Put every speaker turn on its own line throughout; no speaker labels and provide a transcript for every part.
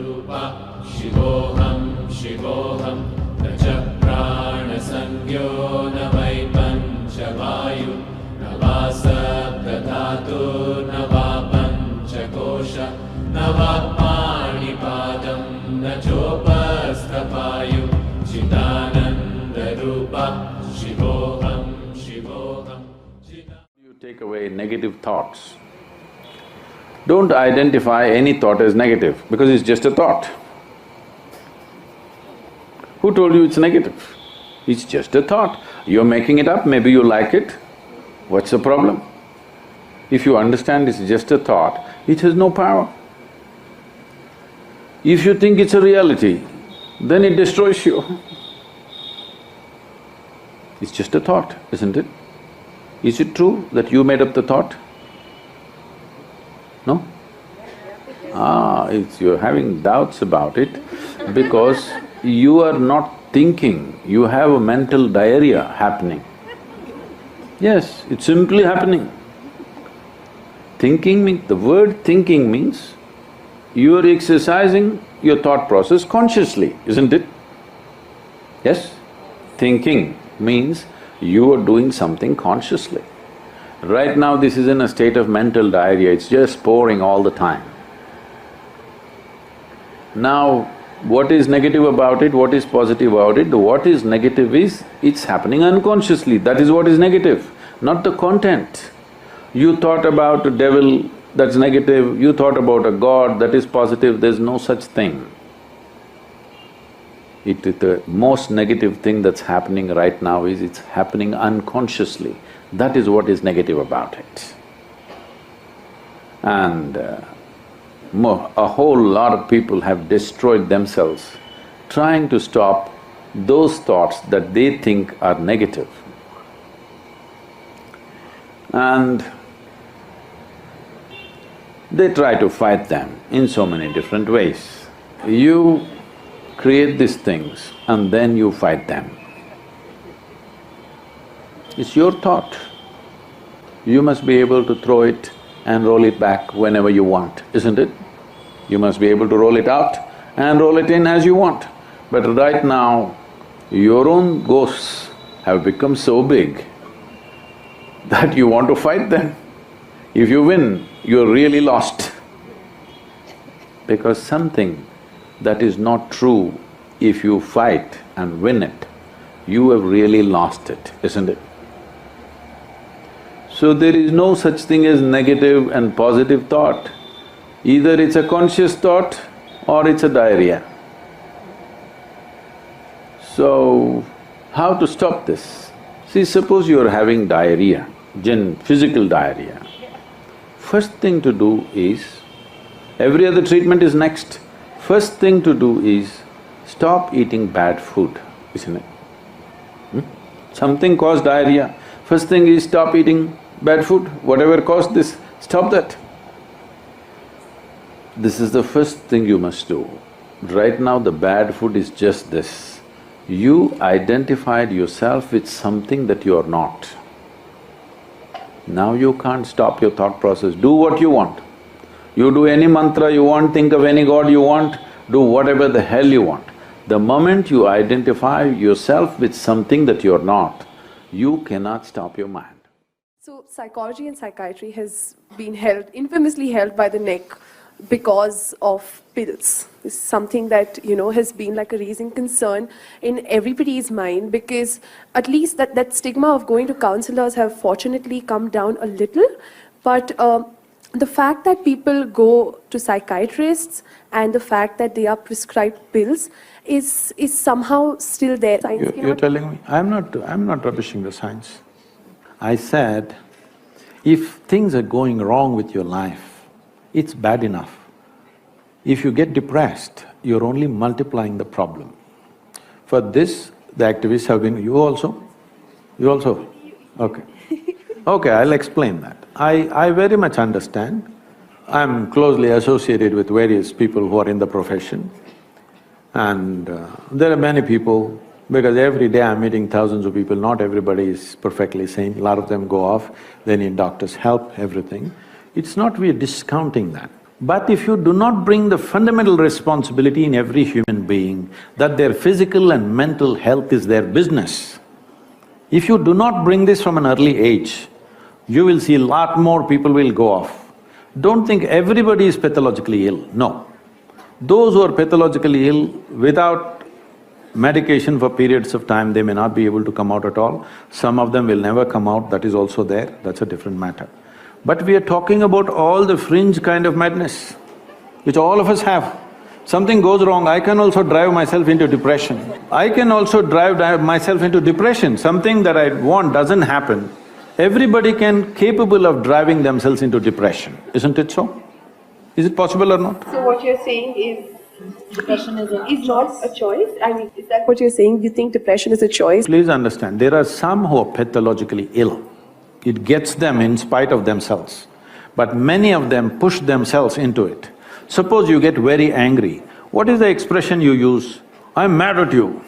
Rupa Shivoham Shivoham Nacha Prana Sangyo Navai Panchavayu Nava Sabda Dhatu Nava Panchakosha Nava Panipadam Nachopasthapayu Chidananda Rupa Shivoham Shivoham.
You take away negative thoughts. Don't identify any thought as negative because it's just a thought. Who told you it's negative? It's just a thought. You're making it up, maybe you like it. What's the problem? If you understand it's just a thought, it has no power. If you think it's a reality, then it destroys you. It's just a thought, isn't it? Is it true that you made up the thought? No? You're having doubts about it because you are not thinking, you have a mental diarrhea happening. Yes, it's simply happening. The word thinking means you are exercising your thought process consciously, isn't it? Yes? Thinking means you are doing something consciously. Right now this is in a state of mental diarrhea, it's just pouring all the time. Now, what is negative about it, what is positive about it? What is negative is, it's happening unconsciously, that is what is negative, not the content. You thought about a devil, that's negative, you thought about a god, that is positive, there's no such thing. The most negative thing that's happening right now is it's happening unconsciously. That is what is negative about it. And a whole lot of people have destroyed themselves trying to stop those thoughts that they think are negative. And they try to fight them in so many different ways. You create these things and then you fight them. It's your thought. You must be able to throw it and roll it back whenever you want, isn't it? You must be able to roll it out and roll it in as you want. But right now, your own ghosts have become so big that you want to fight them. If you win, you're really lost. Because something that is not true, if you fight and win it, you have really lost it, isn't it? So there is no such thing as negative and positive thought. Either it's a conscious thought or it's a diarrhea. So, how to stop this? See, suppose you're having diarrhea, physical diarrhea. First thing to do is, every other treatment is next. First thing to do is, stop eating bad food, isn't it? Something caused diarrhea, first thing is stop eating bad food, whatever caused this, stop that. This is the first thing you must do. Right now the bad food is just this. You identified yourself with something that you are not. Now you can't stop your thought process, do what you want. You do any mantra you want, think of any god you want, do whatever the hell you want. The moment you identify yourself with something that you're not, you cannot stop your mind.
So psychology and psychiatry has been infamously held by the neck because of pills. This is something that, has been like a raising concern in everybody's mind, because at least that stigma of going to counselors have fortunately come down a little, but the fact that people go to psychiatrists and the fact that they are prescribed pills is somehow still there.
You're telling me, I'm not rubbishing the science. I said, if things are going wrong with your life, it's bad enough. If you get depressed, you're only multiplying the problem. For this, the activists have been… You also? You also? Okay. Okay, I'll explain that. I very much understand. I'm closely associated with various people who are in the profession, and there are many people, because every day I'm meeting thousands of people, not everybody is perfectly sane, a lot of them go off, they need doctors' help, everything. It's not we're discounting that, But if you do not bring the fundamental responsibility in every human being that their physical and mental health is their business, if you do not bring this from an early age, you will see a lot more people will go off. Don't think everybody is pathologically ill, no. Those who are pathologically ill, without medication for periods of time, they may not be able to come out at all. Some of them will never come out, that is also there, that's a different matter. But we are talking about all the fringe kind of madness, which all of us have. Something goes wrong, I can also drive myself into depression. I can also drive myself into depression. Something that I want doesn't happen. Everybody capable of driving themselves into depression, isn't it so? Is it possible or not?
So what you're saying is depression is not a choice? I mean, is that what you're saying? You think depression is a choice?
Please understand, there are some who are pathologically ill. It gets them in spite of themselves. But many of them push themselves into it. Suppose you get very angry, what is the expression you use? I'm mad at you.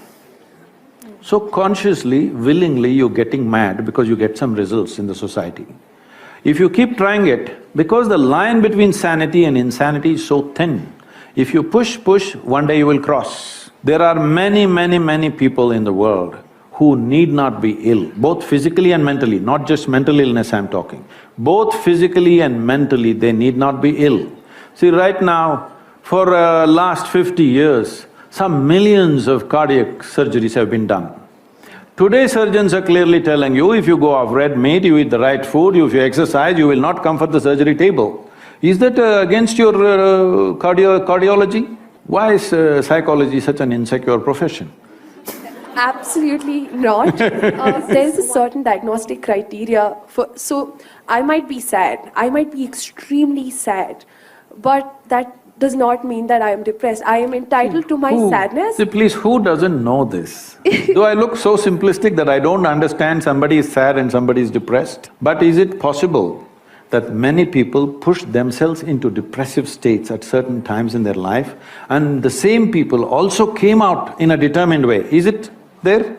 So consciously, willingly you're getting mad because you get some results in the society. If you keep trying it, because the line between sanity and insanity is so thin, if you push, one day you will cross. There are many people in the world who need not be ill, both physically and mentally, not just mental illness I'm talking. Both physically and mentally, they need not be ill. See, right now, for last 50 years, some millions of cardiac surgeries have been done. Today surgeons are clearly telling you, if you go off red meat, you eat the right food, if you exercise, you will not come for the surgery table. Is that against your cardiology? Why is psychology such an insecure profession?
Absolutely not. There's a certain diagnostic criteria for… So, I might be sad, I might be extremely sad, but that does not mean that I am depressed. I am entitled to my sadness.
See, please, who doesn't know this? Do I look so simplistic that I don't understand somebody is sad and somebody is depressed? But is it possible that many people push themselves into depressive states at certain times in their life, and the same people also came out in a determined way? Is it there?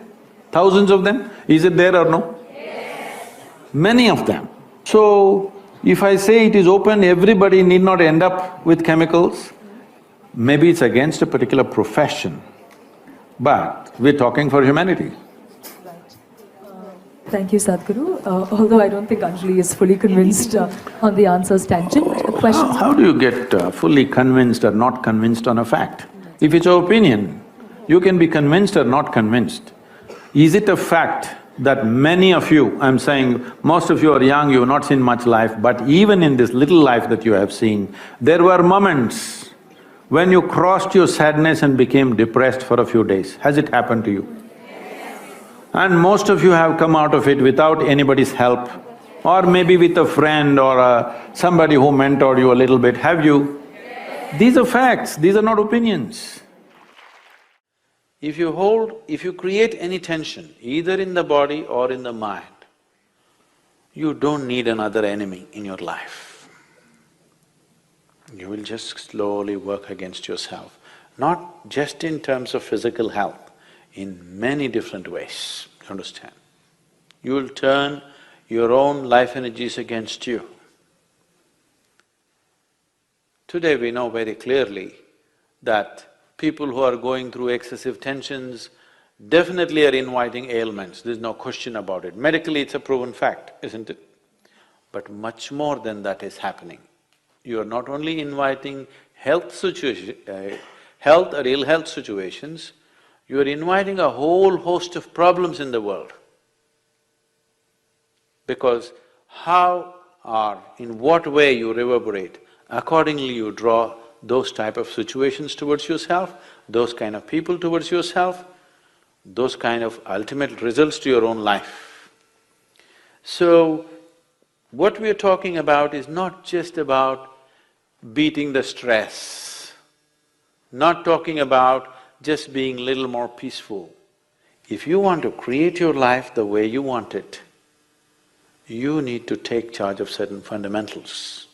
Thousands of them? Is it there or no? Yes. Many of them. So, if I say it is open, everybody need not end up with chemicals. Maybe it's against a particular profession, but we're talking for humanity.
Thank you, Sadhguru. Although I don't think Anjali is fully convinced on the answer's tangent. Questions?
How do you get fully convinced or not convinced on a fact? If it's your opinion, you can be convinced or not convinced. Is it a fact that many of you, I'm saying most of you are young, you've not seen much life, but even in this little life that you have seen, there were moments when you crossed your sadness and became depressed for a few days. Has it happened to you? And most of you have come out of it without anybody's help, or maybe with a friend or somebody who mentored you a little bit, have you? These are facts, these are not opinions. If you create any tension, either in the body or in the mind, you don't need another enemy in your life. You will just slowly work against yourself, not just in terms of physical health, in many different ways, you understand? You will turn your own life energies against you. Today we know very clearly that people who are going through excessive tensions definitely are inviting ailments, there's no question about it. Medically, it's a proven fact, isn't it? But much more than that is happening. You are not only inviting health or ill health situations, you are inviting a whole host of problems in the world. Because in what way you reverberate, accordingly you draw those type of situations towards yourself, those kind of people towards yourself, those kind of ultimate results to your own life. So, what we are talking about is not just about beating the stress, not talking about just being a little more peaceful. If you want to create your life the way you want it, you need to take charge of certain fundamentals.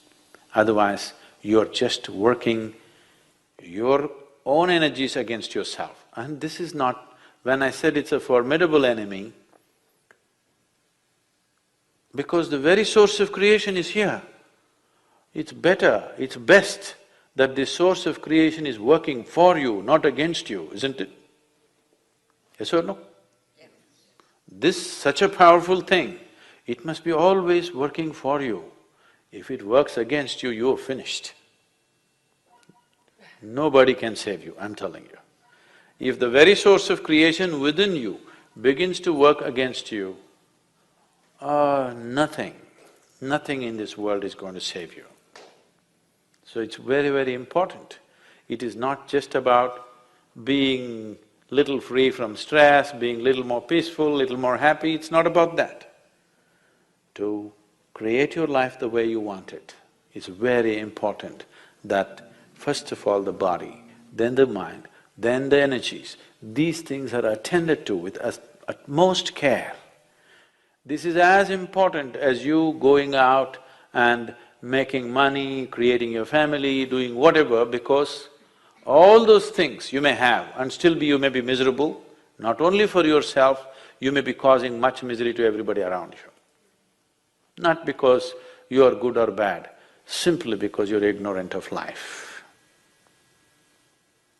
Otherwise, you're just working your own energies against yourself. And this is not… when I said it's a formidable enemy, because the very source of creation is here. It's better, it's best that this source of creation is working for you, not against you, isn't it? Yes or no? This, such a powerful thing, it must be always working for you. If it works against you, you're finished. Nobody can save you, I'm telling you. If the very source of creation within you begins to work against you, nothing in this world is going to save you. So it's very, very important. It is not just about being little free from stress, being little more peaceful, little more happy, it's not about that. To create your life the way you want it, it's very important that first of all the body, then the mind, then the energies, these things are attended to with utmost care. This is as important as you going out and making money, creating your family, doing whatever, because all those things you may have and still you may be miserable, not only for yourself, you may be causing much misery to everybody around you. Not because you are good or bad, simply because you're ignorant of life.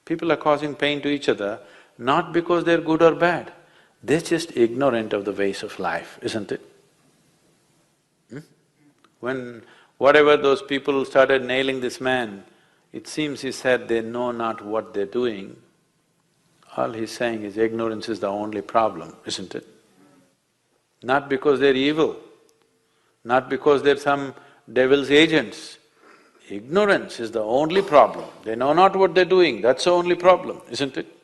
People are causing pain to each other not because they're good or bad, they're just ignorant of the ways of life, isn't it? When whatever those people started nailing this man, it seems he said they know not what they're doing. All he's saying is ignorance is the only problem, isn't it? Not because they're evil, not because they're some devil's agents. Ignorance is the only problem. They know not what they're doing, that's the only problem, isn't it?